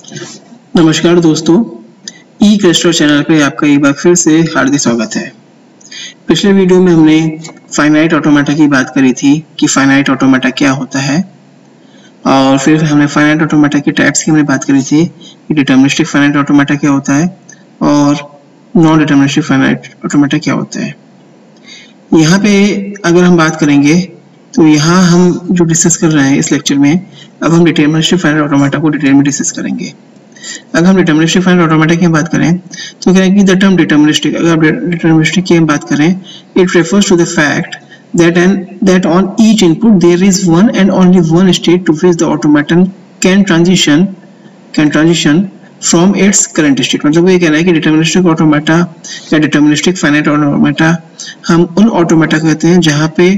नमस्कार दोस्तों, ई Christo channel पे आपका एक बार फिर से हार्दिक स्वागत है। पिछले वीडियो में हमने फाइनाइट ऑटोमेटा की बात करी थी कि फाइनाइट ऑटोमेटा क्या होता है, और फिर हमने फाइनाइट ऑटोमेटा की टाइप्स की हमने बात करी थी कि डिटर्मिनिस्टिक फाइनाइट ऑटोमेटा क्या होता है और नॉन डिटर्मिनिस्टिक फाइनाइट ऑटोमेटा क्या होता है। यहाँ पे अगर हम बात करेंगे तो यहाँ हम जो डिस्कस कर रहे हैं इस लेक्चर में, अब हम डिटर्मिनिस्टिक फाइनाइट ऑटोमेटा को डिटेल में डिस्कस करेंगे। अगर हम डिटर्मिनिस्टिक फाइनाइट ऑटोमेटा की बात करें तो क्या है कि द टर्म डिटर्मिनिस्टिक, अगर डिटर्मिनिस्टिक की हम बात करें, it refers to the fact that on each input there is one and only one state to which the automaton can transition from its current state। मतलब ये कह रहा है कि डिटर्मिनिस्टिक ऑटोमेटा या डिटर्मिनिस्टिक फाइनाइट ऑटोमेटा हम उन automata कहते हैं जहाँ पे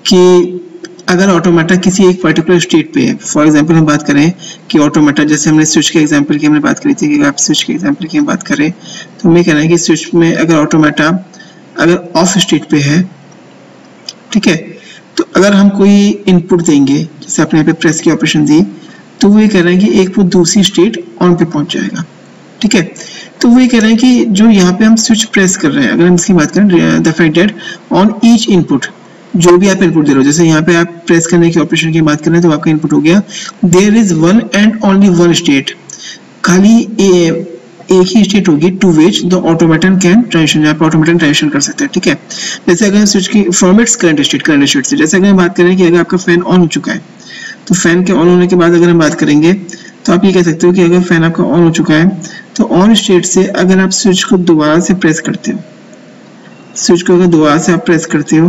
कि अगर ऑटोमेटा किसी एक पर्टिकुलर स्टेट पे है। फॉर एग्जांपल हम बात करें कि ऑटोमेटा, जैसे हमने स्विच के एग्जांपल की हमने बात करी थी कि आप स्विच के एग्जांपल की बात करें तो मैं कह रहा है कि स्विच में अगर ऑटोमेटा अगर ऑफ स्टेट पे है, ठीक है, तो अगर हम कोई इनपुट देंगे, जैसे आपने यहाँ पे प्रेस की ऑपरेशन दी, तो वो ये कह रहे हैं कि एक वो दूसरी स्टेट ऑन पे पहुंच जाएगा, ठीक है। तो वो ये कह रहे हैं कि जो यहाँ पे हम स्विच प्रेस कर रहे हैं, अगर हम इसकी बात करें, the fact that on each input, जो भी आप इनपुट दे रहे हो, जैसे यहाँ पे आप प्रेस करने की ऑपरेशन की बात कर रहे हैं तो आपका इनपुट हो गया, there is one and only one state, खाली एक ही स्टेट होगी to which the automaton can transition, जहाँ पे ऑटोमेटन ट्रांजिशन कर सकते हैं, ठीक है। जैसे अगर स्विच की फ्रॉम इट्स करंट स्टेट से, जैसे अगर हम बात करें कि अगर आपका फैन ऑन हो चुका है तो फैन के ऑन होने के बाद अगर हम बात करेंगे तो आप ये कह सकते हो कि अगर फैन आपका ऑन हो चुका है तो ऑन स्टेट से अगर आप स्विच को दोबारा से प्रेस करते हो, स्विच को अगर दोबारा से आप प्रेस करते हो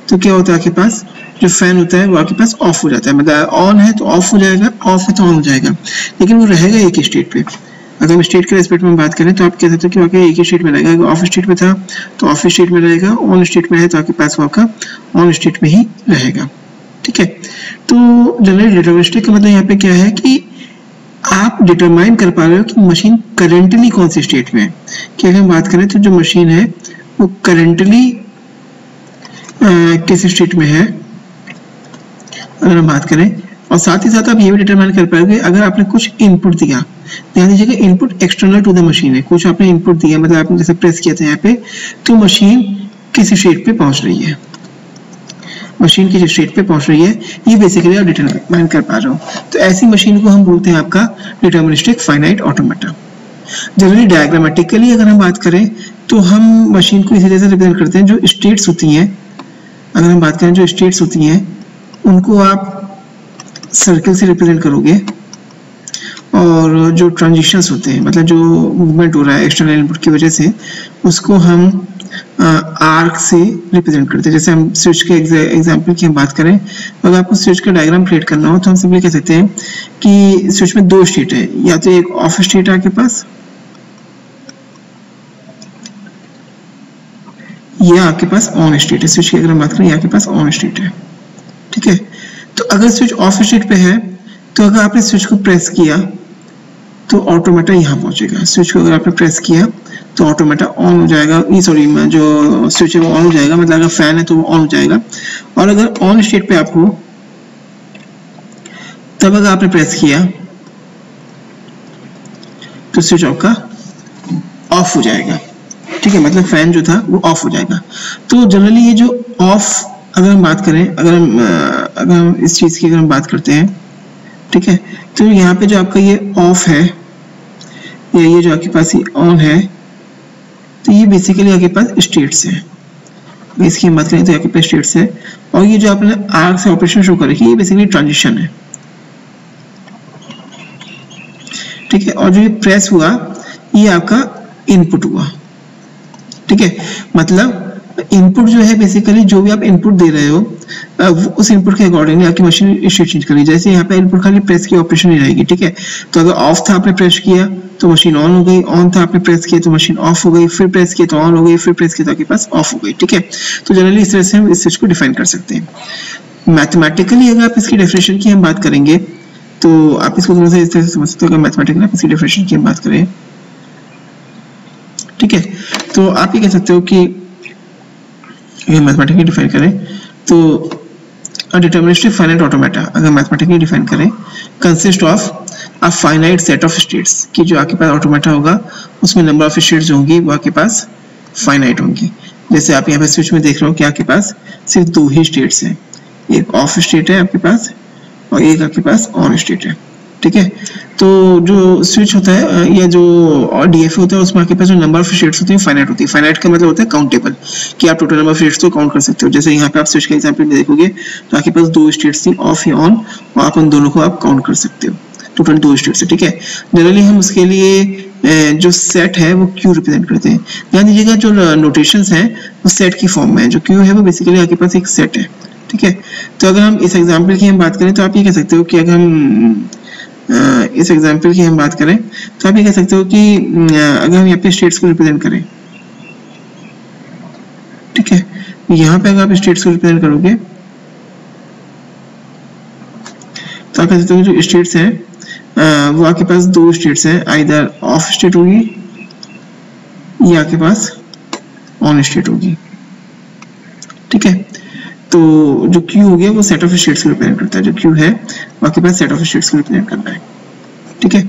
तो क्या होता है, आपके पास जो फैन होता है वो आपके पास ऑफ हो जाता है। मतलब ऑन है तो ऑफ हो जाएगा, ऑफ है तो ऑन हो जाएगा, लेकिन वो रहेगा एक ही स्टेट पे। अगर हम स्टेट के रेस्पेक्ट में बात करें तो आप कह सकते हो कि वाकई एक ही स्टेट में रहेगा। अगर ऑफ स्टेट में था तो ऑफ स्टेट में रहेगा, ऑन स्टेट में है तो आपके पास वो आपका ऑन स्टेट में ही रहेगा, ठीक है। तो जनरली डिटर्मिनिस्टिक का मतलब यहाँ पे क्या है कि आप डिटरमाइन कर पा रहे हो कि मशीन करेंटली कौन सी स्टेट में है। कि अगर हम बात करें तो जो मशीन है वो करेंटली किस स्टेट में है, अगर हम बात करें, और साथ ही साथ आप ये भी डिटरमाइन कर पाओगे अगर आपने कुछ इनपुट दिया। ध्यान दीजिएगा, input external to the machine है, कुछ आपने इनपुट दिया, मतलब आपने जैसे प्रेस किया था यहाँ पे, तो मशीन किस स्टेट पे पहुंच रही है, मशीन किस स्टेट पे पहुंच रही है, ये बेसिकली आप डिटरमाइन कर पा रहे हो। तो ऐसी मशीन को हम बोलते हैं आपका deterministic finite automata. Generally diagrammatically अगर हम बात करें तो हम मशीन को इसी तरह से रिप्रेजेंट करते हैं, जो स्टेट्स होती हैं, अगर हम बात करें जो स्टेट्स होती हैं उनको आप सर्कल से रिप्रेजेंट करोगे, और जो ट्रांजिशंस होते हैं, मतलब जो मूवमेंट हो रहा है एक्सटर्नल इनपुट की वजह से, उसको हम आर्क से रिप्रेजेंट करते हैं। जैसे हम स्विच के एग्जांपल की हम बात करें, अगर आपको स्विच का डायग्राम क्रिएट करना हो तो हम सिंपली कह सकते हैं कि स्विच में दो स्टेट है, या तो एक ऑफ स्टेट है आपके पास, या आपके पास ऑन स्टेट है। स्विच की अगर हम बात करें, या आपके पास ऑन स्टेट है, ठीक है। तो अगर स्विच ऑफ स्टेट पे है तो अगर आपने स्विच को प्रेस किया तो ऑटोमेटा यहाँ पहुंचेगा। स्विच को अगर आपने प्रेस किया तो ऑटोमेटा ऑन हो जाएगा, सॉरी जो स्विच है वो ऑन हो जाएगा, मतलब अगर फैन है तो वो ऑन हो जाएगा। और अगर ऑन स्टेट पे आपको, तब अगर आपने प्रेस किया तो स्विच आपका ऑफ हो जाएगा, ठीक है, मतलब फैन जो था वो ऑफ हो जाएगा। तो जनरली ये जो ऑफ, अगर हम बात करें, अगर हम इस चीज की अगर हम बात करते हैं, ठीक है, तो यहाँ पे जो आपका ये ऑफ है या ये जो आपके पास ये ऑन है, तो ये बेसिकली आपके पास स्टेट्स है। इसकी हम बात करें तो आपके पास स्टेट्स है, और ये जो आपने आर्क से ऑपरेशन शो कर रखी है ये बेसिकली ट्रांजिशन है, ठीक है। और जो ये प्रेस हुआ ये आपका इनपुट हुआ, ठीक है। मतलब इनपुट जो है बेसिकली जो भी आप इनपुट दे रहे हो उस इनपुट के अकॉर्डिंगली आपकी मशीन स्टेट चेंज करेगी। जैसे यहाँ पे इनपुट खाली प्रेस की ऑपरेशन नहीं रहेगी, ठीक है। तो अगर ऑफ था आपने प्रेस किया तो मशीन ऑन हो गई, ऑन था आपने प्रेस किया तो मशीन ऑफ हो गई, फिर प्रेस किया तो ऑन हो गई, फिर प्रेस किया तो आपके पास ऑफ हो गई, ठीक है। तो जनरली इस तरह से हम इस चीज को डिफाइन कर सकते हैं। मैथमेटिकली अगर आप इसकी डेफिनेशन की हम बात करेंगे तो आप इसको थोड़ा सा इस तरह से समझ सकते हो। अगर मैथमेटिकली आप इसकी डेफिनेशन की हम बात करें, ठीक है, तो आप ये कह सकते हो कि मैथमेटिकली डिफाइन करें तो डिटर्मिनिस्टिक फाइनाइट ऑटोमेटा अगर मैथमेटिकली डिफाइन करें consist of a finite set of states, कि जो आपके पास ऑटोमेटा होगा उसमें नंबर ऑफ स्टेट्स होंगी वो आपके पास फाइनाइट होंगी। जैसे आप यहाँ पे स्विच में देख रहे हो कि आपके पास सिर्फ 2 ही स्टेट्स हैं, एक ऑफ स्टेट है आपके पास और एक आपके पास ऑन स्टेट है, ठीक है। तो जो स्विच होता है या जो डीएफए होता है उसमें आपके पास जो नंबर ऑफ स्टेट्स होती है फाइनाइट होती है। फाइनाइट का मतलब होता है काउंटेबल, कि आप टोटल नंबर ऑफ स्टेट्स को काउंट कर सकते हो। जैसे यहाँ पे आप स्विच का एग्जांपल में देखोगे तो आपके पास 2 स्टेट्स थी, ऑफ या ऑन, और आप उन दोनों को आप काउंट कर सकते हो, टोटल 2 स्टेट्स है, ठीक है। जनरली हम उसके लिए जो सेट है वो क्यू रिप्रेजेंट करते हैं। ध्यान दीजिएगा जो नोटेशंस हैं वो सेट की फॉर्म में है, जो क्यू है वो बेसिकली आपके पास एक सेट है, ठीक है। तो अगर हम इस एग्जांपल की हम बात करें तो आप ये कह सकते हो कि अगर हम इस एग्जांपल की हम बात करें तो आप ये कह सकते हो कि अगर हम यहाँ पे स्टेट्स को रिप्रेजेंट करें, ठीक है, यहाँ पे अगर आप स्टेट्स को रिप्रेजेंट करोगे तो आप कह सकते हो जो स्टेट्स हैं वो आपके पास 2 स्टेट्स हैं, आइदर ऑफ स्टेट होगी या आपके पास ऑन स्टेट होगी, ठीक है। तो जो क्यू हो गया वो सेट ऑफ स्टेट्स को रिप्रेजेंट करता है, जो क्यू है वो आपके पास सेट ऑफ स्टेट्स को रिप्रेजेंट करता है, ठीक है।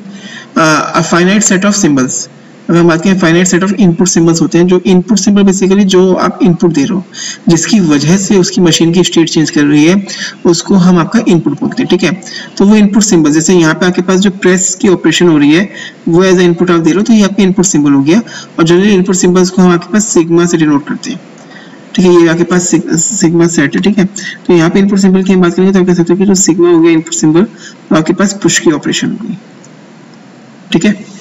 A finite set of symbols, अगर हम बात करें finite set of input symbols होते हैं, जो इनपुट सिंबल बेसिकली जो आप इनपुट दे रहे हो जिसकी वजह से उसकी मशीन की स्टेट चेंज कर रही है उसको हम आपका इनपुट बोलते हैं, ठीक है। तो वो इनपुट सिंबल, जैसे यहाँ पे आपके पास जो प्रेस की ऑपरेशन हो रही है वो एज ए इनपुट आप दे रहे हो, तो ये आपका इनपुट सिंबल हो गया। और जनरली इनपुट सिंबल्स को हम आपके पास सिग्मा से डिनोट करते हैं, ठीक है। ये आपके पास सिग्मा सेट है, ठीक है। तो यहाँ पे इनपुट सिंबल की हम बात करेंगे तो आप कह सकते हो कि जो सिग्मा हो गया इनपुट सिंबल तो आपके पास पुश की ऑपरेशन होगी, ठीक है।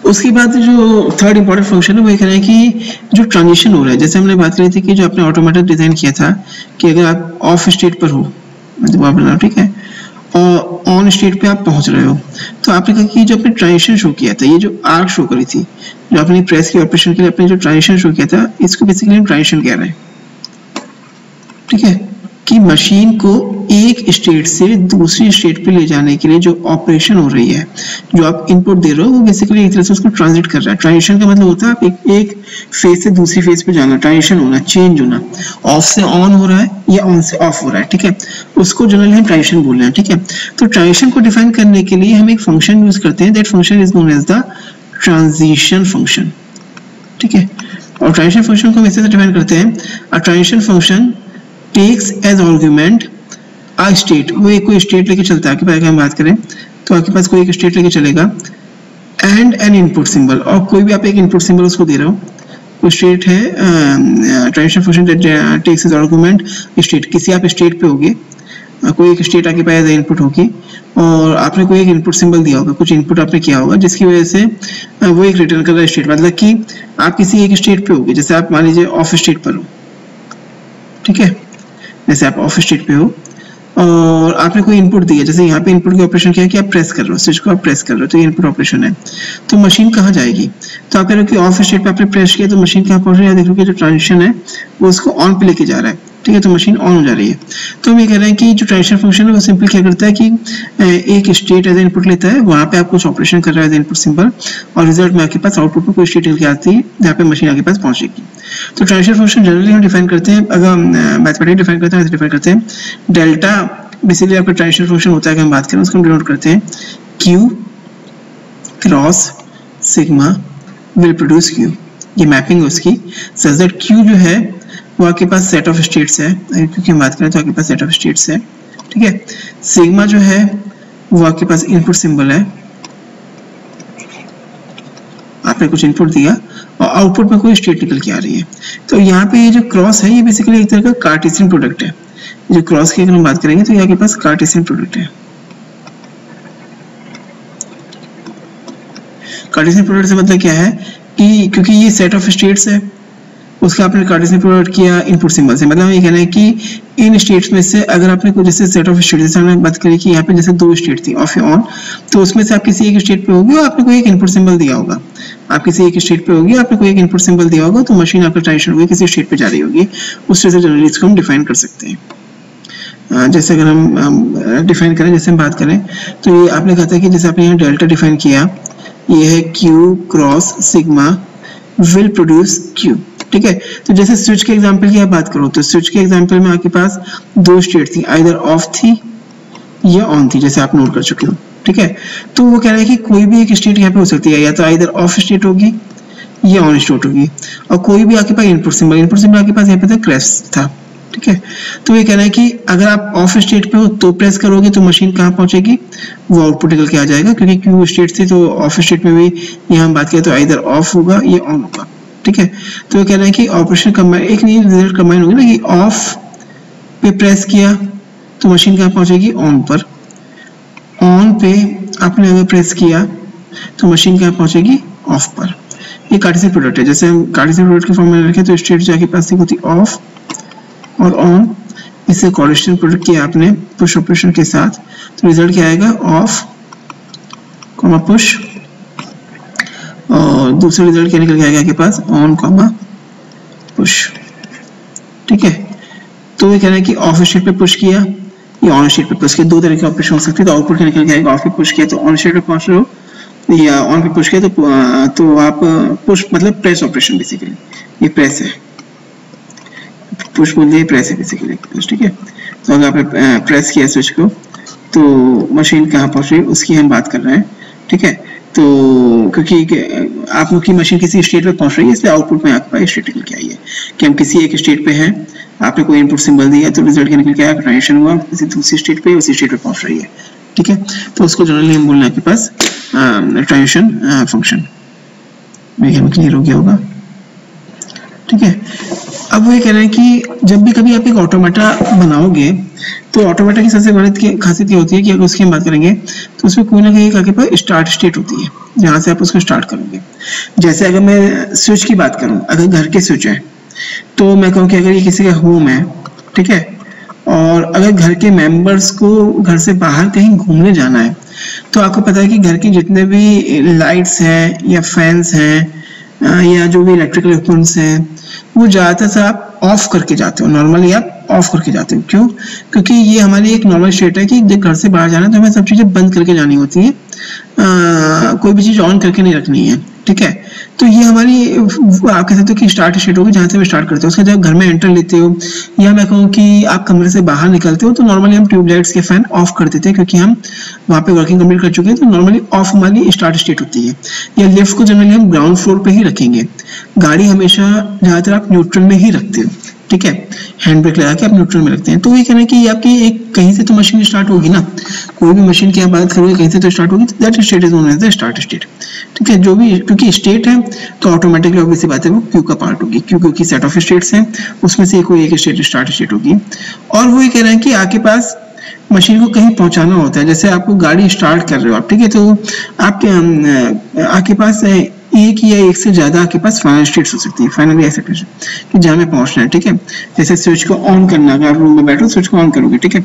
उसके बाद जो थर्ड इंपॉर्टेंट फंक्शन है वो ये कह रहे हैं कि जो ट्रांजिशन हो रहा है, जैसे हमने बात करी थी कि जो आपने ऑटोमेटिक डिजाइन किया था कि अगर आप ऑफ स्टेट पर हो मतलब आप बना, ठीक है, और ऑन स्टेट पे आप पहुंच रहे हो, तो आपने कहा कि जो आपने ट्रांजिशन शो किया था, ये जो आर्क शो करी थी, जो आपने प्रेस की ऑपरेशन के लिए आपने जो ट्रांजिशन शो किया था, इसको बेसिकली हम ट्रांजिशन कह रहे हैं, ठीक है, कि मशीन को एक स्टेट से दूसरी स्टेट पे ले जाने के लिए जो ऑपरेशन हो रही है, जो आप इनपुट दे रहे हो वो बेसिकली एक तरह से उसको ट्रांजिट कर रहा है। ट्रांजिशन का मतलब होता है आप एक फेज से दूसरी फेज पे जाना, ट्रांजिशन होना, चेंज होना, ऑफ से ऑन हो रहा है या ऑन से ऑफ हो रहा है, ठीक है, उसको जनरली हम ट्रांजिशन बोल रहे हैं, ठीक है। तो ट्रांजिशन को डिफाइन करने के लिए हम एक फंक्शन यूज करते हैं, that function is known as the transition function, ठीक है। और ट्रांजिशन फंक्शन को हम ऐसे डिफाइन करते हैं, a transition function takes as argument a state, वो एक कोई स्टेट लेके चलता है, अगर हम बात करें तो आपके पास कोई एक स्टेट लेके चलेगा एंड एन इनपुट सिंबल, और कोई भी आप एक इनपुट सिंबल उसको दे रहे हो, कोई स्टेट है, transition function takes as argument state, किसी आप स्टेट पे होगे, कोई एक स्टेट आपके पास एज इनपुट होगी और आपने कोई एक इनपुट सिंबल दिया होगा, कुछ इनपुट आपने किया होगा जिसकी वजह से वो एक रिटर्न कर रहा है स्टेट, मतलब कि आप किसी एक स्टेट पे होगे, जैसे आप मान लीजिए ऑफ स्टेट पर हो, ठीक है, जैसे आप ऑफ स्टेट पे हो और आपने कोई इनपुट दिया, जैसे यहाँ पे इनपुट की ऑपरेशन क्या है कि आप प्रेस कर रहे हो, स्विच को आप प्रेस कर रहे हो, तो ये इनपुट ऑपरेशन है। तो मशीन कहाँ जाएगी, तो आप कह रहे हो कि ऑफ स्टेट पे आपने प्रेस किया तो मशीन कहाँ पहुंच रही है, देख लो कि जो ट्रांजिशन है वो उसको ऑन पे लेके जा रहा है, ठीक है, तो मशीन ऑन हो जा रही है। तो हम ये कह रहे हैं कि जो ट्रांजिशन फंक्शन है वो सिंपल क्या करता है कि एक स्टेट एज इनपुट लेता है, वहाँ पे आप कुछ ऑपरेशन कर रहे हो एज इनपुट सिंबल और रिजल्ट में आपके पास आउटपुट में कोई स्टेट लेके आती है जहाँ पे मशीन आपके पास पहुंचेगी। तो ट्रांजिशन फंक्शन जनरली हम डिफाइन करते हैं, अगर मैथमेटिकली डिफाइन करते हैं ऐसे डिफाइन करते हैं, डेल्टा बेसिकली आपका ट्रांजिशन फंक्शन होता है, अगर हम बात करें उसको हम डिनोट करते हैं Q cross sigma will produce Q, ये मैपिंग है उसकी, सच दैट क्यू जो है वो आपके पास सेट ऑफ स्टेट्स है, क्योंकि हम बात करें तो आपके पास सेट ऑफ स्टेट्स है, ठीक है। सिग्मा जो है वो आपके पास इनपुट सिंबल है, आपने कुछ इनपुट दिया और आउटपुट में कोई स्टेट निकल के आ रही है। तो यहाँ पे ये जो क्रॉस है ये बेसिकली एक तरह का कार्टेशियन प्रोडक्ट है, जो क्रॉस की अगर हम बात करेंगे तो ये आपके पास कार्टेशियन प्रोडक्ट है। कार्टेशियन प्रोडक्ट से मतलब क्या है कि क्योंकि ये सेट ऑफ स्टेट्स है उसका आपने कार्टेशियन प्रोडक्ट किया इनपुट सिंबल से, मतलब ये कहना है कि इन स्टेट्स में से अगर आपने कोई जैसे सेट ऑफ स्टेट, जैसे हमने बात करी कि यहाँ पे जैसे 2 स्टेट थी ऑफ या ऑन, तो उसमें से आप किसी एक स्टेट पे होगी और आपने कोई एक इनपुट सिंबल दिया होगा, आप किसी एक स्टेट पे होगी आपने कोई एक इनपुट सिंबल दिया होगा, तो मशीन आपका ट्रांजिशन होगी किसी स्टेट पे जा रही होगी, उस तरह से जनरली इसको हम डिफाइन कर सकते हैं। जैसे अगर हम डिफाइन करें, जैसे हम बात करें तो ये आपने कहा था कि जैसे आपने यहाँ डेल्टा डिफाइन किया, ये है Q cross sigma will produce Q, ठीक ठीक है। तो जैसे स्विच के एग्जांपल की आप बात करो तो स्विच के एग्जांपल में आपके पास दो स्टेट थी, आइदर ऑफ थी या ऑन थी, जैसे आप नोट कर चुके हो, ठीक है। तो वो कह रहा है कि कोई भी एक स्टेट यहाँ पे हो सकती है, या तो आइदर ऑफ स्टेट होगी या ऑन स्टेट होगी, और कोई भी आपके पास इनपुट सिंबल आपके पास यहाँ पे था क्रैश था, ठीक है। तो ये कह रहा है कि अगर आप ऑफ स्टेट पे हो तो प्रेस करोगे तो मशीन कहाँ पहुंचेगी, वो आउटपुट निकल के आ जाएगा, क्योंकि क्यू स्टेट थी तो ऑफ स्टेट में भी यहाँ हम बात करें तो आइदर ऑफ होगा या ऑन होगा, ठीक है। तो ये कह रहा है कि ऑपरेशन कंबाइन, एक रिजल्ट कंबाइन होगी ना, कि ऑफ पे प्रेस किया तो मशीन कहाँ पहुंचेगी, ऑन पर, ऑन पे आपने अगर प्रेस किया तो मशीन कहाँ पहुंचेगी, ऑफ पर। ये कार्टेशियन प्रोडक्ट है, जैसे हम कार्टेशियन प्रोडक्ट के फॉर्म में रखें तो स्टेट जो आपके पास थी वो थी ऑफ और ऑन, इससे कार्टेशियन प्रोडक्ट किया आपने पुश ऑपरेशन के साथ, तो रिजल्ट क्या आएगा, ऑफ कॉमा पुश, और दूसरा रिजल्ट क्या निकल के आएगा आपके पास, ऑन कॉमा पुश, ठीक है। तो ये कह रहा है कि ऑफ स्टेट पे पुश किया या ऑन स्टेट पे पुश किया, दो तरह के ऑपरेशन हो सकते हैं। तो आउटपुट क्या निकल के आएगा, ऑफ पे पुश किया तो ऑन स्टेट पे पहुंच रहे हो, या ऑन पे पुश किया तो आप पुश मतलब प्रेस ऑपरेशन, बेसिकली ये प्रेस है, पुश बोल दिए प्रेस है बेसिकली, ठीक है। तो अगर आपने प्रेस किया स्विच को तो मशीन कहाँ पहुंच रही है उसकी हम बात कर रहे हैं, ठीक है। तो क्योंकि आपकी मशीन किसी स्टेट पे पहुंच रही है, इसलिए आउटपुट में आपके पास स्टेट निकल के आई है कि हम किसी एक स्टेट पे हैं, आपने कोई इनपुट सिंबल दिया तो रिजल्ट क्या निकल के आया, ट्रांजिशन हुआ किसी दूसरी स्टेट पे, उसी स्टेट पे पहुंच रही है, ठीक है। तो उसको जनरली हम बोलना है आपके पास ट्रांजिशन फंक्शन, में क्लियर हो गया होगा, ठीक है। अब वो ये कह रहे हैं कि जब भी कभी आप एक ऑटोमेटा बनाओगे तो ऑटोमेटा की सबसे बड़ी खासियत ये होती है कि अगर उसकी हम बात करेंगे तो उसमें कोई ना कोई आपके पास स्टार्ट स्टेट होती है जहां से आप उसको स्टार्ट करोगे। जैसे अगर मैं स्विच की बात करूं, अगर घर के स्विच है तो मैं कहूँ कि अगर ये किसी का होम है, ठीक है, और अगर घर के मेंबर्स को घर से बाहर कहीं घूमने जाना है तो आपको पता है कि घर के जितने भी लाइट्स हैं या फैंस हैं या जो भी इलेक्ट्रिकल इक्विपमेंट्स हैं वो ज़्यादातर से आप ऑफ करके जाते हो, नॉर्मली आप ऑफ करके जाते हो। क्यों? क्योंकि ये हमारी एक नॉर्मल स्टेट है कि जब घर से बाहर जाना है तो हमें सब चीज़ें बंद करके जानी होती है, कोई भी चीज़ ऑन करके नहीं रखनी है, ठीक है। तो ये हमारी आप कह सकते हो कि स्टार्ट स्टेट होगी जहाँ से हम स्टार्ट करते हो। उसके जब घर में एंटर लेते हो या मैं कहूँ कि आप कमरे से बाहर निकलते हो तो नॉर्मली हम ट्यूबलाइट्स के फैन ऑफ कर देते हैं क्योंकि हम वहाँ पे वर्किंग कंप्लीट कर चुके हैं, तो नॉर्मली ऑफ हमारी स्टार्ट स्टेट होती है। या लिफ्ट को जनरली हम ग्राउंड फ्लोर पे ही रखेंगे, गाड़ी हमेशा ज़्यादातर आप न्यूट्रल में ही रखते हो, ठीक है, हैंड ब्रेक लगा के आप न्यूट्रल में रखते हैं। तो ये कहना है कि आपकी एक कहीं से तो मशीन स्टार्ट होगी ना, कोई भी मशीन की आप बात करोगे कहीं से तो स्टार्ट होगी, तो that state is known as the start state, ठीक है। जो भी क्योंकि स्टेट है तो ऑटोमेटिकली ऑब्वियस सी बात है वो क्यू का पार्ट होगी, क्योंकि सेट ऑफ स्टेट्स हैं उसमें से कोई एक स्टेट स्टार्ट स्टेट होगी। और वो ये कह रहे हैं कि आपके पास मशीन को कहीं पहुंचाना होता है, जैसे आपको गाड़ी स्टार्ट कर रहे हो आप, ठीक है, तो आपके पास एक या एक से ज्यादा आपके पास फाइनल स्टेट्स हो सकती है, फाइनल एक्सेप्टेशन कि जहाँ में पहुंचना है, ठीक है। जैसे स्विच को ऑन करना, अगर आप रूम में बैठो स्विच को ऑन करोगे, ठीक है,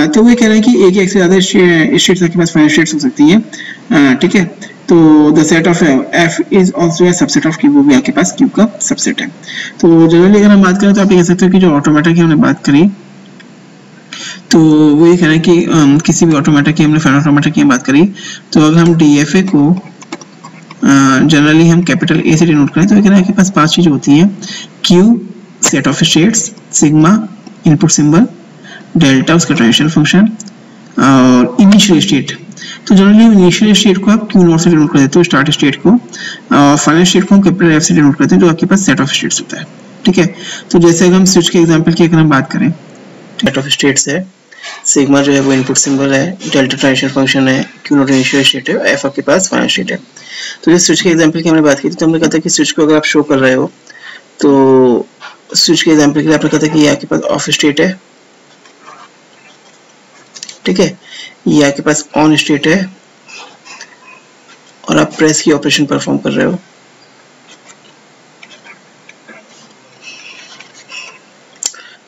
तो वो कह रहे हैं कि एक या एक से ज्यादा स्टेट्स आपके पास फाइनल स्टेट्स हो सकती है, ठीक है। तो the set of F is also a subset of Q, वो भी आपके पास क्यू का सबसेट है। तो जनरली अगर हम बात करें तो आप ये कह सकते हो कि जो ऑटोमेटा की हमने बात करी तो वो ये कह रहे हैं कि किसी भी ऑटोमेटा की हमने फाइनल ऑटोमेटा की बात करी तो अगर हम डीएफए को जनरली हम कैपिटल ए से डिनोट करें तो ये कह रहे हैं कि पास 5 चीजें होती हैं, Q set of states, sigma input symbol, delta उसका ट्रांजिशन फंक्शन और इनिशियल स्टेट। तो जनरली इनिशियल स्टेट को आप क्यू नोट से डिनोट कर देते हो, स्टार्ट स्टेट को, और फाइनल स्टेट को हम कैपिटल एफ से डिनोट करते हैं जो आपके पास सेट ऑफ स्टेट्स होता है, ठीक है। तो जैसे अगर हम स्विच के एग्जांपल की अगर हम बात करें, सेट ऑफ स्टेट्स है, सिग्मा जो है वो इनपुट सिंबल है, डेल्टा ट्रांजिशन फंक्शन है, क्यू नोट इनिशियल स्टेट है, एफ आपके पास फाइनल स्टेट है। तो ये स्विच के एग्जांपल की हमने बात की थी, तो हमने कहा था कि स्विच को अगर आप शो कर रहे हो तो स्विच के एग्जांपल के लिए आपने कहा था कि ये आपके पास ऑफ स्टेट है, ठीक है, ये आपके पास ऑन स्टेट है और आप प्रेस की ऑपरेशन परफॉर्म कर रहे हो,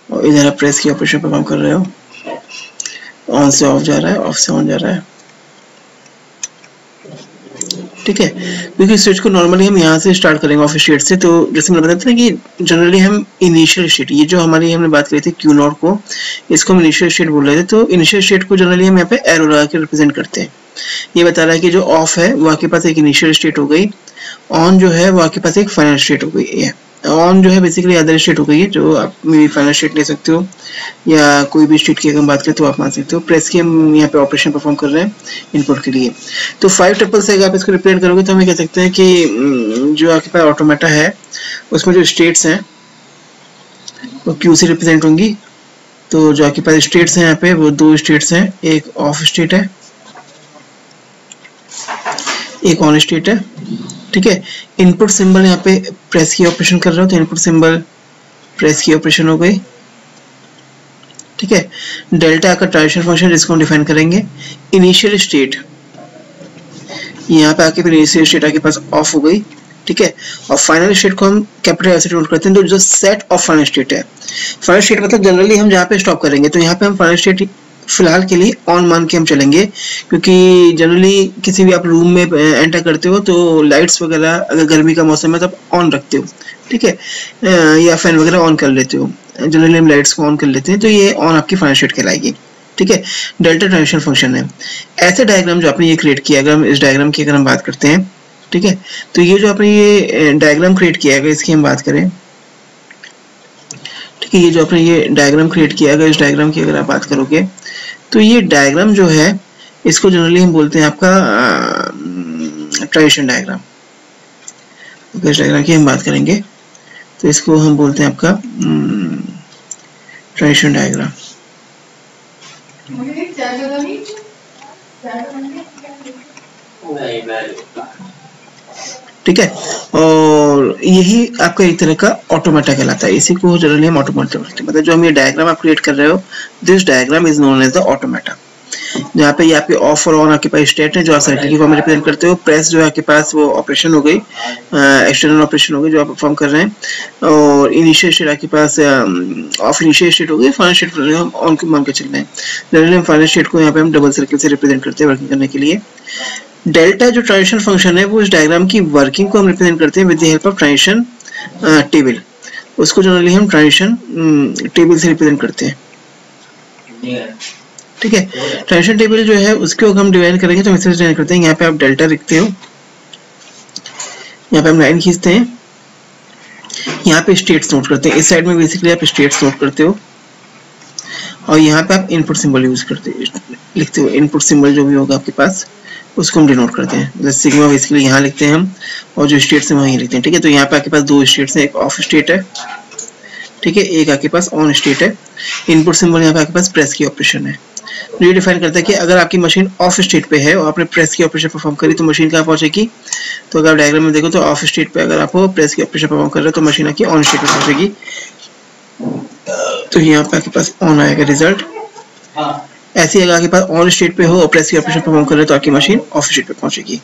और इधर आप प्रेस की ऑपरेशन परफॉर्म कर रहे हो, ऑन से ऑफ जा रहा है, ऑफ से ऑन जा रहा है, ठीक है। क्योंकि स्विच को नॉर्मली हम यहाँ से स्टार्ट करेंगे ऑफ स्टेट से, तो जैसे मैंने बताया था कि जनरली हम इनिशियल स्टेट, ये जो हमारी हमने बात करी थी क्यू नॉट को, इसको हम इनिशियल स्टेट बोल रहे थे, तो इनिशियल स्टेट को जनरली हम यहाँ पे एरो लगा के रिप्रेजेंट करते हैं। ये बता रहा है कि जो ऑफ है वो आपके पास एक इनिशियल स्टेट हो गई, ऑन जो है वो आपके पास एक फाइनल स्टेट हो गई है, ऑन जो है बेसिकली अदर स्टेट हो गई है, जो आप मेरी फाइनल स्टेट ले सकते हो या कोई भी स्टेट की अगर हम बात करें तो आप मान सकते हो। प्रेस की हम यहाँ पे ऑपरेशन परफॉर्म कर रहे हैं इनपुट के लिए। तो 5 ट्रिपल से अगर आप इसको रिप्रेजेंट करोगे तो हमें कह सकते हैं कि जो आपके पास ऑटोमेटा है उसमें जो स्टेट्स हैं वो क्यू से रिप्रेजेंट होंगी। तो जो आपके पास स्टेट्स हैं यहाँ पे वो 2 स्टेट्स हैं, एक ऑफ स्टेट है, एक ऑन स्टेट है, ठीक है। इनपुट सिंबल यहाँ पे प्रेस की ऑपरेशन कर रहे हो तो इनपुट सिंबल प्रेस की ऑपरेशन हो गई, ठीक है। डेल्टा का ट्रांजिशन फंक्शन जिसको हम डिफाइन करेंगे। इनिशियल स्टेट यहाँ पे आके फिर इनिशियल स्टेट आपके पास ऑफ हो गई, ठीक है। और फाइनल स्टेट को हम कैपिटल एल से डिनोट करते हैं। तो जो सेट ऑफ फाइनल स्टेट है, फाइनल स्टेट मतलब जनरली हम जहाँ पे स्टॉप करेंगे तो यहाँ पे हम फाइनल स्टेट फिलहाल के लिए ऑन मान के हम चलेंगे, क्योंकि जनरली किसी भी आप रूम में एंटर करते हो तो लाइट्स वगैरह अगर गर्मी का मौसम है तब ऑन रखते हो, ठीक है, या फैन वगैरह ऑन कर लेते हो। जनरली हम लाइट्स को ऑन कर लेते हैं तो ये ऑन आपकी फाइनल स्टेट कहलाएगी, ठीक है। डेल्टा ट्रांजिशन फंक्शन है। ऐसे डायग्राम जो आपने ये क्रिएट किया, अगर हम इस डायग्राम की अगर हम बात करते हैं, ठीक है, तो ये जो आपने ये डायग्राम क्रिएट किया है इसकी हम बात करें, ठीक है, ये जो आपने ये डायग्राम क्रिएट किया है इस डायग्राम की अगर आप बात करोगे तो ये डायग्राम जो है इसको जनरली हम बोलते हैं आपका ट्रांजिशन डायग्राम। इस डायग्राम की हम बात करेंगे तो इसको हम बोलते हैं आपका ट्रांजिशन डायग्राम। ठीक है, और यही आपका एक तरह का ऑटोमेटा कहलाता है। इसी को जनरली हम ऑटोमेटा बोलते हैं। मतलब जो हम ये डायग्राम आप क्रिएट कर रहे हो, this diagram is known as the automata. जहाँ पे ये आपके ऑफ और ऑन आपके पास स्टेट है जो आप साइकिल की फॉर्म में रिप्रेजेंट करते हो। प्रेस जो है आपके पास वो ऑपरेशन हो गई, एक्सटर्नल ऑपरेशन हो गई जो आप परफॉर्म कर रहे हैं, और इनिशियल स्टेट आपके पास ऑफ इनिशियल स्टेट हो गई, फाइनल स्टेट हम ऑन को मान के चल रहे हैं। जनरली हम फाइनल स्टेट को यहाँ पे हम डबल सर्किल से रिप्रेजेंट करते हैं वर्किंग करने के लिए। डेल्टा जो ट्रांजिशन फंक्शन है वो इस डायग्राम की वर्किंग को हम रिप्रेजेंट करते हैं with the help of transition table. उसको जनरली हम ट्रांजिशन टेबल से रिप्रेजेंट करते हैं, ठीक है। ट्रांजिशन टेबल जो है उसको हम डिवाइड करेंगे तो मैसेज डिवाइड करते हैं। यहाँ पे आप डेल्टा लिखते हो, यहाँ पे हम लाइन खींचते हैं, यहाँ पे स्टेट्स नोट करते हैं। इस साइड में बेसिकली आप स्टेट्स नोट करते हो और यहाँ पे आप इनपुट सिंबल यूज करते हो, लिखते हो। इनपुट सिंबल जो भी होगा आपके पास उसको हम डिनोट करते हैं। जैसे सिग्मा बेसिकली यहाँ लिखते हैं हम, और जो स्टेट्स है वहीं लिखते हैं, ठीक है। तो यहाँ पे आपके पास 2 स्टेट्स हैं, एक ऑफ स्टेट है, ठीक है, एक आपके पास ऑन स्टेट है। इनपुट सिंबल यहाँ पे आपके पास प्रेस की ऑपरेशन है। ये डिफाइन करता है कि अगर आपकी मशीन ऑफ स्टेट पे है और आपने प्रेस की ऑपरेशन परफॉर्म करी तो मशीन कहाँ पहुंचेगी। तो अगर आप डायग्राम में देखो तो ऑफ स्टेट पे अगर आप प्रेस की ऑपरेशन परफॉर्म कर रहे हो तो मशीन आपकी ऑन स्टेट पे पहुंचेगी। तो यहाँ पे आपके पास ऑन आएगा रिजल्ट। ऐसे अगर आपके पास ऑन स्टेट पे हो और प्रेस की ऑपरेशन परफॉर्म कर रहे हो तो आपकी मशीन ऑफ स्टेट पे पहुंचेगी,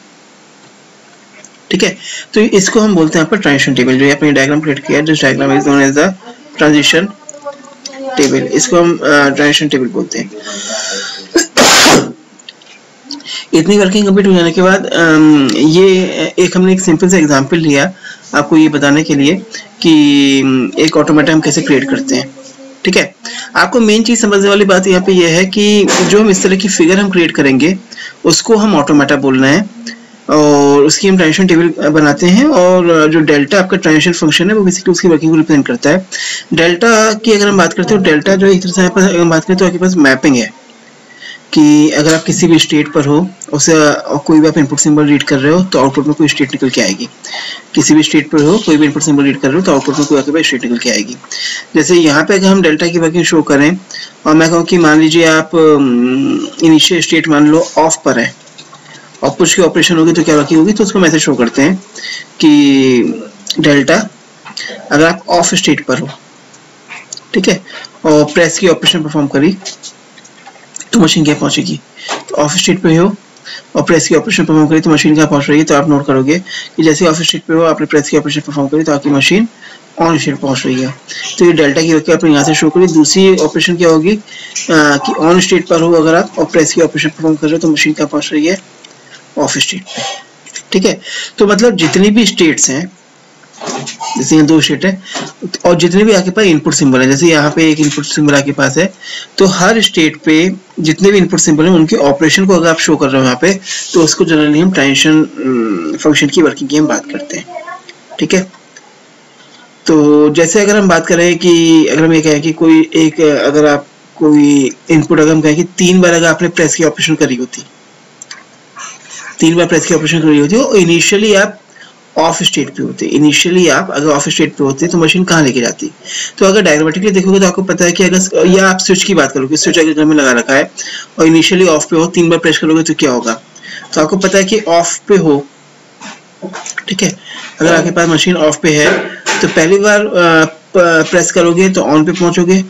ठीक है। तो इसको हम बोलते हैं आपका ट्रांजिशन टेबल। जो आपने डायग्राम क्रिएट किया, this diagram is known as the transition table. इसको हम ट्रांजिशन टेबल बोलते हैं। इतनी वर्किंग कंप्लीट हो जाने के बाद ये हमने एक सिंपल सा एग्जांपल लिया आपको ये बताने के लिए कि एक ऑटोमेटा हम कैसे क्रिएट करते हैं, ठीक है। आपको मेन चीज समझने वाली बात यहाँ पे ये है कि जो हम इस तरह की फिगर हम क्रिएट करेंगे उसको हम ऑटोमेटा बोल रहे हैं और उसकी हम ट्रांजिशन टेबल बनाते हैं। और जो डेल्टा आपका ट्रांजिशन फंक्शन है वो बेसिकली उसकी वर्किंग को रिप्रेजेंट करता है। डेल्टा की अगर हम बात करते हैं तो डेल्टा जो एक तरह से यहाँ पर अगर हम बात करें तो आपके पास मैपिंग है कि अगर आप किसी भी स्टेट पर हो उसे कोई भी आप इनपुट सिंबल रीड कर रहे हो तो आउटपुट में कोई स्टेट निकल के आएगी। किसी भी स्टेट पर हो कोई भी इनपुट सिंबल रीड कर रहे हो तो आउटपुट में कोई आपके पास स्टेट निकल के आएगी। जैसे यहाँ पे अगर हम डेल्टा की वर्किंग शो करें और मैं कहूँ कि मान लीजिए आप इनिशियल स्टेट मान लो ऑफ पर है और पुश की ऑपरेशन होगी तो क्या वर्किंग होगी, तो उसको मैसेज शो करते हैं कि डेल्टा अगर आप ऑफ स्टेट पर हो, ठीक है, और प्रेस की ऑपरेशन परफॉर्म करी तो मशीन क्या पहुंचेगी। तो ऑफ स्टेट पे हो और प्रेस की ऑपरेशन परफॉर्म करी तो मशीन क्या पहुंच रही है। तो आप नोट करोगे कि जैसे ऑफ स्टेट पे हो आपने प्रेस की ऑपरेशन परफॉर्म करी तो आपकी मशीन ऑन स्टेट पहुंच रही है। तो ये डेल्टा की वर्किंग आपने यहाँ से शो करी। दूसरी ऑपरेशन क्या होगी कि ऑन स्टेट पर हो अगर आप और प्रेस की ऑपरेशन परफॉर्म कर रहे हो तो मशीन क्या पहुंच रही है, ऑफ स्टेट पे, ठीक है। तो मतलब जितनी भी स्टेट्स हैं, जैसे यहाँ 2 स्टेट है और जितने भी आपके पास इनपुट सिंबल है, जैसे यहाँ पे एक इनपुट सिंबल आपके पास है तो हर स्टेट पे जितने भी इनपुट सिंबल हैं उनके ऑपरेशन को अगर आप शो कर रहे हो यहाँ पे तो उसको जनरली हम ट्रांजिशन फंक्शन की वर्किंग की हम बात करते हैं, ठीक है। तो जैसे अगर हम बात करें कि अगर हम ये कहें कि कोई एक अगर आप कोई इनपुट अगर हम कहें कि 3 बार अगर आपने प्रेस की ऑपरेशन करी होती, 3 बार प्रेस की ऑपरेशन करी होती और इनिशियली आप ऑफ स्टेट पे होते, इनिशियली आप अगर ऑफ स्टेट पे होते तो मशीन कहाँ लेके जाती। तो अगर डायग्रामेटिकली देखोगे तो आपको पता है कि अगर या आप स्विच की बात करोगे, स्विच अगर घर में लगा रखा है और इनिशियली ऑफ पे हो, 3 बार प्रेस करोगे तो क्या होगा। तो आपको पता है कि ऑफ पे हो, ठीक है, अगर आपके पास मशीन ऑफ पे है तो पहली बार प्रेस करोगे तो ऑन पे पहुंचोगे,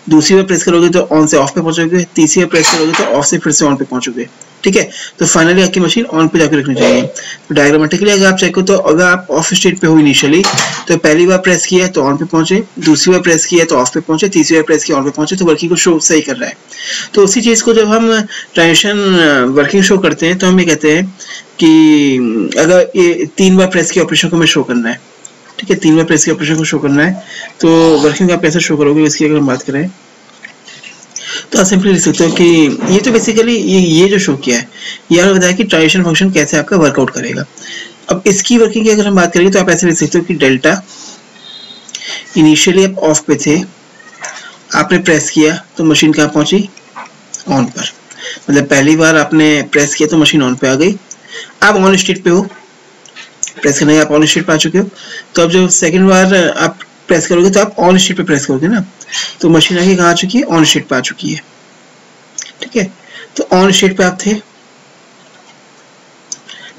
दूसरी बार प्रेस करोगे तो ऑन से ऑफ पे पहुंचोगे, तीसरी बार प्रेस करोगे तो ऑफ से फिर से ऑन पे पहुंचोगे, ठीक है। तो फाइनली आपकी मशीन ऑन पे जाकर रखनी चाहिए। तो डायग्रामेटिकली अगर आप चेक करो तो अगर आप ऑफ स्टेट पे हो इनिशियली तो पहली बार प्रेस किया तो ऑन पे पहुंचे, दूसरी बार प्रेस किया तो ऑफ पे पहुंचे, तीसरी बार प्रेस किया ऑन पे पहुंचे, तो वर्किंग को शो सही कर रहा है। तो उसी चीज को जब हम ट्रांजिशन वर्किंग शो करते हैं तो हम ये कहते हैं कि अगर ये 3 बार प्रेस की ऑपरेशन को हमें शो करना है, ठीक है, 3 बार प्रेस की ऑपरेशन को शो करना है, तो वर्किंग आप कैसे शो करोगे इसकी अगर हम बात करें तो आप सिंपली लिख सकते हो कि ये तो बेसिकली ये जो शो किया है ये आपको बताया कि ट्रांजिशन फंक्शन कैसे आपका वर्कआउट करेगा। अब इसकी वर्किंग की अगर हम बात करेंगे तो आप ऐसे लिख सकते हो कि डेल्टा इनिशियली आप ऑफ पे थे, आपने प्रेस किया तो मशीन कहाँ पहुंची, ऑन पर, मतलब पहली बार आपने प्रेस किया तो मशीन ऑन पे आ गई, आप ऑन स्टेट पे हो, प्रेस करने के आप ऑन स्टेट पे आ चुके हो। तो अब जब सेकंड बार आप प्रेस करोगे तो आप ऑन स्टेट पे प्रेस करोगे ना, तो मशीन आगे कहाँ आ चुकी है, ऑन स्टेट पे आ चुकी है, ठीक है। तो ऑन स्टेट पे आप थे,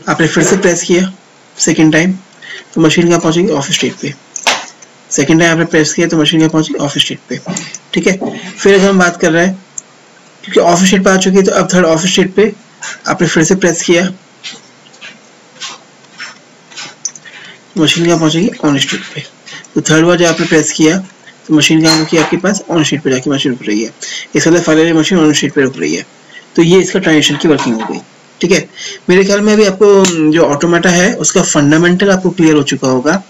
आपने फिर से प्रेस किया सेकंड टाइम तो मशीन कहाँ पहुंचेगी, ऑफ स्टेट पे, सेकंड टाइम आपने प्रेस किया तो मशीन कहाँ पहुंची, ऑफ स्टेट पे, ठीक है। फिर अगर हम बात कर रहे हैं क्योंकि ऑफ स्टेट पे आ चुकी है तो अब थर्ड ऑफ स्टेट पे आपने फिर से प्रेस किया, मशीन कहाँ पहुंचेगी, ऑन स्टेट पे। तो थर्ड बार जब आपने प्रेस किया तो मशीन कहाँ रुकी आपके पास, ऑन स्टेट पे जाके मशीन रुक रही है, इस मतलब फाइनली मशीन ऑन स्टेट पे रुक रही है। तो ये इसका ट्रांजिशन की वर्किंग हो गई, ठीक है। मेरे ख्याल में अभी आपको जो ऑटोमेटा है उसका फंडामेंटल आपको क्लियर हो चुका होगा।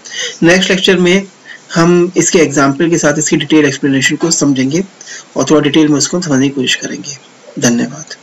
नेक्स्ट लेक्चर में हम इसके एग्जाम्पल के साथ इसकी डिटेल एक्सप्लेनेशन को समझेंगे और थोड़ा डिटेल में उसको समझने की कोशिश करेंगे। धन्यवाद।